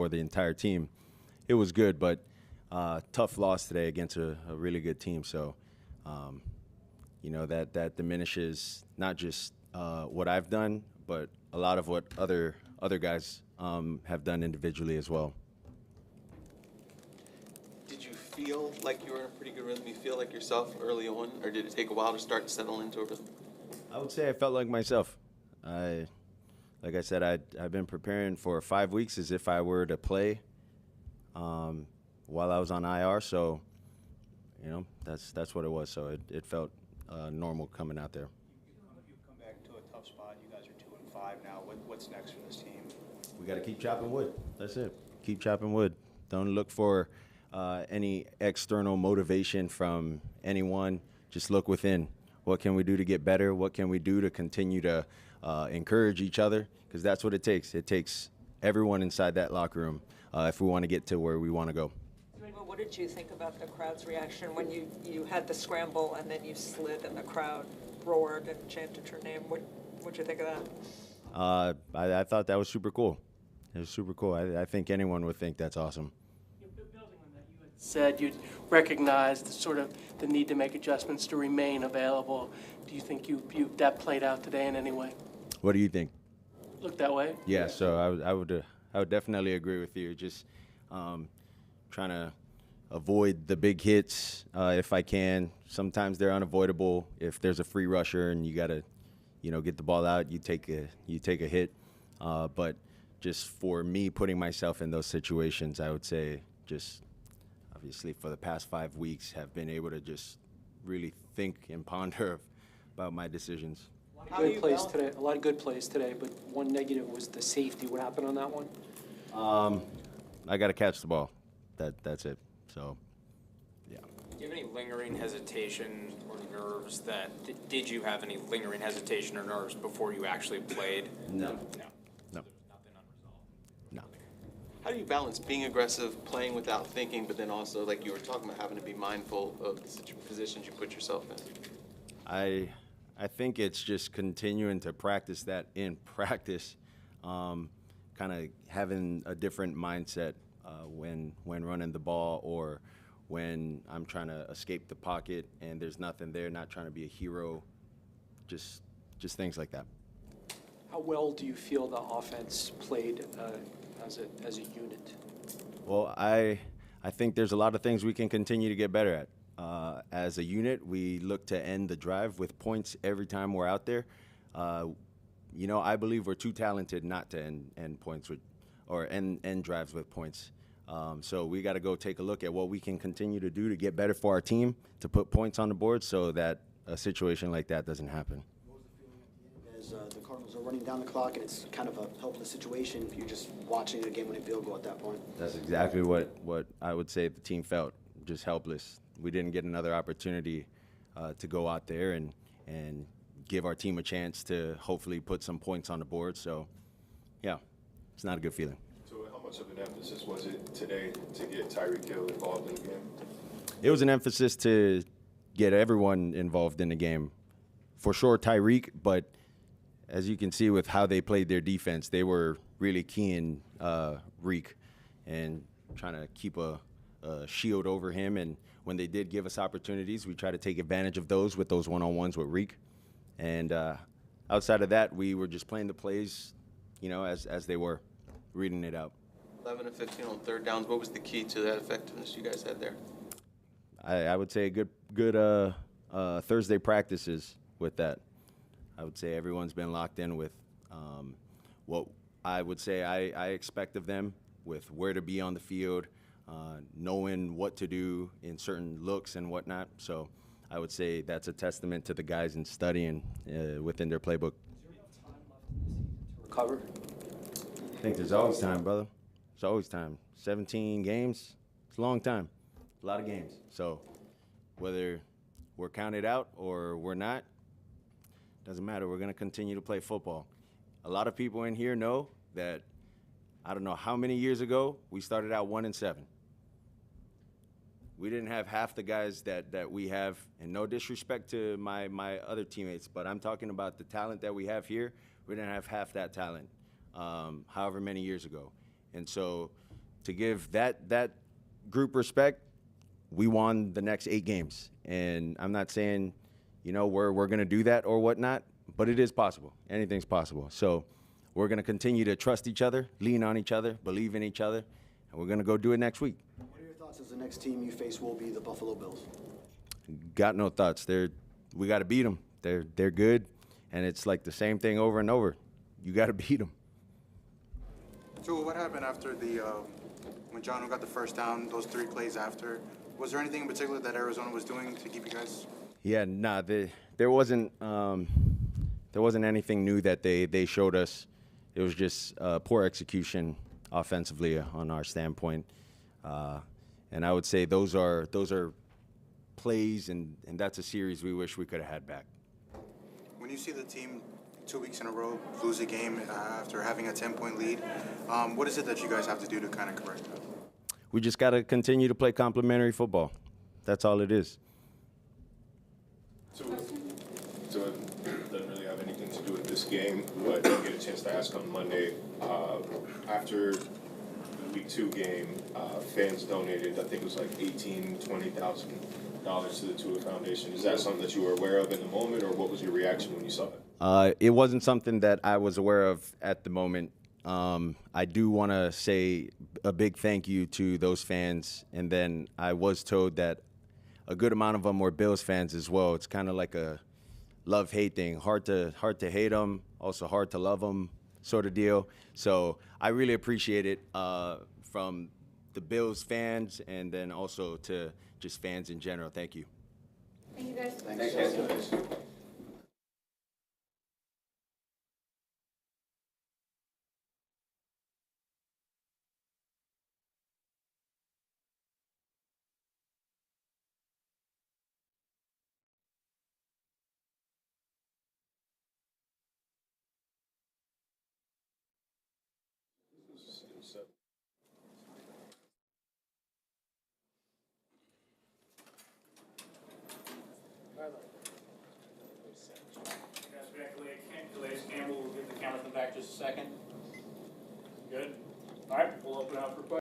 for the entire team, it was good. But tough loss today against a really good team. So, that diminishes not just what I've done, but a lot of what other guys have done individually as well. Did you feel like you were in a pretty good rhythm? You feel like yourself early on, or did it take a while to start to settle into a rhythm? I would say I felt like myself. Like I said, I've been preparing for 5 weeks as if I were to play while I was on IR. So, that's what it was. So it felt normal coming out there. You've come back to a tough spot. You guys are 2-5 now. What's next for this team? We got to keep chopping wood. That's it. Keep chopping wood. Don't look for any external motivation from anyone. Just look within. What can we do to get better? What can we do to continue to encourage each other? Because that's what it takes. It takes everyone inside that locker room if we want to get to where we want to go. Well, what did you think about the crowd's reaction when you had the scramble and then you slid and the crowd roared and chanted your name? What'd you think of that? I thought that was super cool. It was super cool. I think anyone would think that's awesome. Building on that, you had said you'd recognized the need to make adjustments to remain available. Do you think that played out today in any way? What do you think? Looked that way? Yeah, so I would definitely agree with you. Just trying to avoid the big hits if I can. Sometimes they're unavoidable. If there's a free rusher and you got to, get the ball out, you take a hit. But just for me putting myself in those situations, I would say just obviously for the past 5 weeks have been able to just really think and ponder about my decisions. A lot of good plays today, but one negative was the safety. What happened on that one? I got to catch the ball. That's it. So, yeah. Do you have any lingering hesitation or nerves did you have any lingering hesitation or nerves before you actually played? No. Nothing unresolved? No. How do you balance being aggressive, playing without thinking, but then also, like you were talking about, having to be mindful of the positions you put yourself in? I think it's just continuing to practice that in practice, kind of having a different mindset when running the ball or when I'm trying to escape the pocket and there's nothing there, not trying to be a hero, just things like that. How well do you feel the offense played as a unit? Well, I think there's a lot of things we can continue to get better at. As a unit, we look to end the drive with points every time we're out there. I believe we're too talented not to end points or end drives with points. So we got to go take a look at what we can continue to do to get better for our team, to put points on the board so that a situation like that doesn't happen. What was the feeling at the end as the Cardinals are running down the clock and it's kind of a helpless situation? You're just watching a game-winning field goal at that point. That's exactly what I would say the team felt, just helpless. We didn't get another opportunity to go out there and give our team a chance to hopefully put some points on the board. So, yeah, it's not a good feeling. So how much of an emphasis was it today to get Tyreek Hill involved in the game? It was an emphasis to get everyone involved in the game. For sure, Tyreek, but as you can see with how they played their defense, they were really keying Reek and trying to keep a shield over him. And when they did give us opportunities, we tried to take advantage of those with those one-on-ones with Reek. And outside of that, we were just playing the plays, as they were, reading it out. 11 of 15 on third downs. What was the key to that effectiveness you guys had there? I would say good Thursday practices with that. I would say everyone's been locked in with what I would say I expect of them, with where to be on the field, knowing what to do in certain looks and whatnot. So I would say that's a testament to the guys in studying within their playbook. Is there enough time left in the season to recover? I think there's always time, brother. There's always time. 17 games, it's a long time. A lot of games. So whether we're counted out or we're not, doesn't matter. We're going to continue to play football. A lot of people in here know that I don't know how many years ago we started out 1-7. We didn't have half the guys that we have, and no disrespect to my other teammates, but I'm talking about the talent that we have here. We didn't have half that talent however many years ago. And so to give that group respect, we won the next 8 games. And I'm not saying, we're going to do that or whatnot, but it is possible. Anything's possible. So we're going to continue to trust each other, lean on each other, believe in each other, and we're going to go do it next week. What are your thoughts as the next team you face will be the Buffalo Bills? Got no thoughts. We got to beat them. They're good, and it's like the same thing over and over. You got to beat them. Tua, what happened after when John got the first down, those 3 plays after? Was there anything in particular that Arizona was doing to keep you guys? Yeah, nah, there wasn't anything new that they showed us. It was just poor execution offensively on our standpoint, and I would say those are plays, and that's a series we wish we could have had back. When you see the team 2 weeks in a row lose a game after having a 10-point lead, what is it that you guys have to do to kind of correct that? We just got to continue to play complementary football. That's all it is. So it doesn't really have anything to do with this game, but I get a chance to ask on Monday. After the Week 2 game, fans donated, I think it was like $20,000 to the Tua Foundation. Is that something that you were aware of in the moment, or what was your reaction when you saw it? It wasn't something that I was aware of at the moment. I do want to say a big thank you to those fans, and then I was told that a good amount of them were Bills fans as well. It's kind of like a love-hate thing. Hard to hate them, also hard to love them sort of deal. So I really appreciate it from the Bills fans, and then also to just fans in general. Thank you. Thank you guys. Thanks. Campbell, we'll give the camera back just a second. Good. All right, we'll open up for questions.